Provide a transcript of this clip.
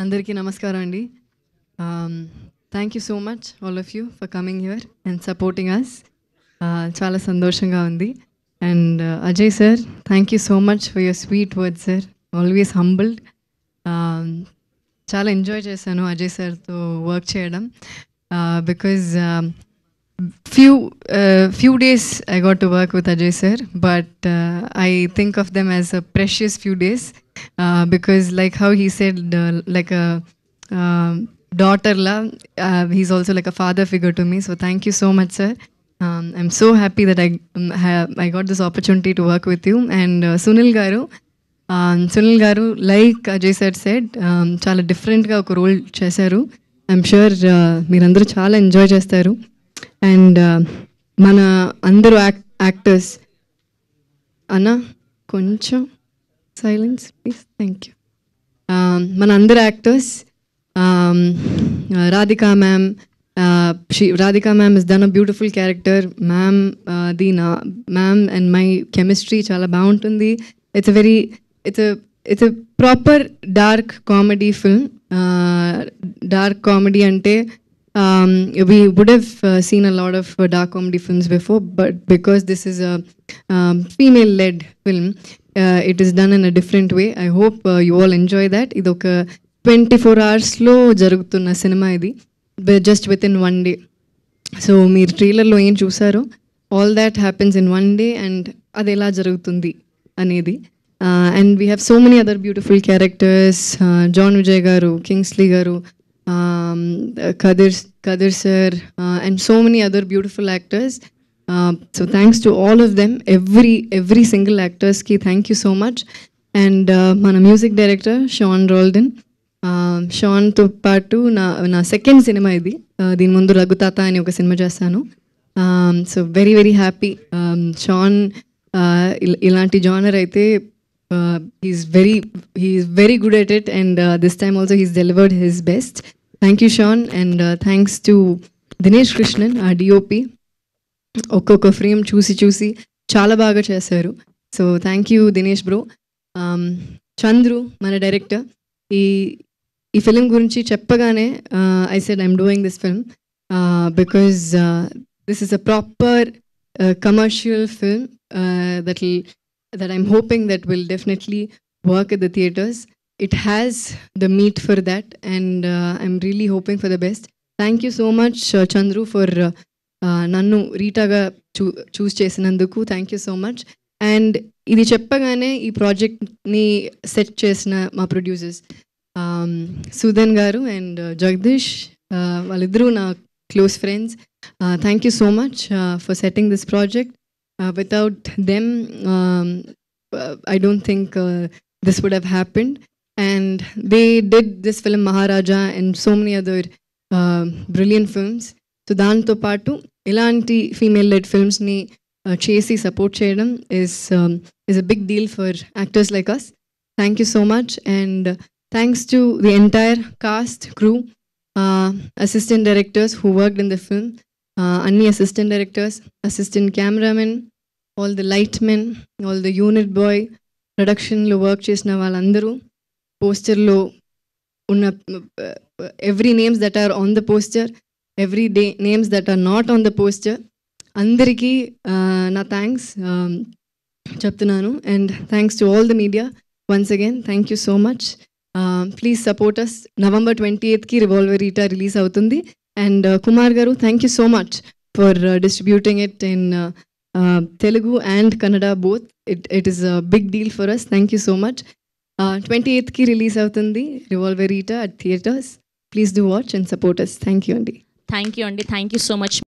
అందరికీ నమస్కారం అండి. Thank you so much all of you for coming here and supporting us. చాలా సంతోషంగా ఉంది. And Ajay sir, thank you so much for your sweet words sir. Always humbled. చాలా enjoy చేశాను అజయ్ సార్తో వర్క్ చేయడం. Because few days I got to work with Ajay sir, but I think of them as a precious few days, because like how he said, like a daughter la, he's also like a father figure to me. So thank you so much sir. I'm so happy that I got this opportunity to work with you. And Sunil garu, like Ajay sir said, చాలా డిఫరెంట్గా ఒక role చేశారు. I'm sure మీరందరూ చాలా enjoy చేస్తారు. And మన అందరూ actors అన్న కొంచెం సైలెన్స్ ప్లీజ్, థ్యాంక్ యూ. మన అందరు actors, Radhika ma'am, Radhika ma'am is done a beautiful character. Ma'am ma'am and my chemistry చాలా బాగుంటుంది. It's a proper dark comedy film. Dark comedy అంటే we would have seen a lot of dark comedy films before, but because this is a female-led film, it is done in a different way. I hope you all enjoy that. Idoka 24 hours lo jarugutunna cinema idi, just within one day. So meer trailer lo em chusaro, all that happens in one day, and adi ela jarugutundi anedi. And we have so many other beautiful characters, John Vijay garu, Kingsley garu, Kadir sir, and so many other beautiful actors. So thanks to all of them, every single actors ki thank you so much. And mana music director Sean Roldan, Sean to paatu na second cinema idi. Din mundu Ragutata ani oka cinema chestanu. So very happy. Sean ilanti genre aithe he's very good at it, and this time also he's delivered his best. Thank you Sean. And thanks to Dinesh Krishnan, our DOP. ఒక్కొక్క frame చూసి చాలా బాగా చేశారు. So thank you Dinesh bro. Chandru మన director, ఈ film గురించి చెప్పగానే I said I'm doing this film because this is a proper commercial film that I'm hoping that will definitely work at the theaters. It has the meat for that, and I'm really hoping for the best. Thank you so much Chandru for nannu Rita ga choose chesinanduku. Thank you so much. And idi cheppagane ee project ni set chesina ma producers Sudan garu and Jagdish, validru na close friends. Thank you so much for setting this project. Without them, I don't think this would have happened. And they did this film Maharaja and so many other brilliant films. So danto paatu ilanti female led films ni chesi support cheyadam is a big deal for actors like us. Thank you so much. And thanks to the entire cast, crew, assistant directors who worked in the film, anni assistant directors, assistant cameramen, all the lightmen, all the unit boy, production lo work chesina valandaru, poster lo unna every names that are on the poster, every day names that are not on the poster, andariki na thanks cheptunanu. And thanks to all the media once again. Thank you so much. Please support us. November 28th ki Revolver Rita release avutundi. And Kumar garu, thank you so much for distributing it in Telugu and Kannada both. It is a big deal for us. Thank you so much. 28th ki release avutundi Revolver Rita at theaters. Please do watch and support us. Thank you Andi. Thank you so much.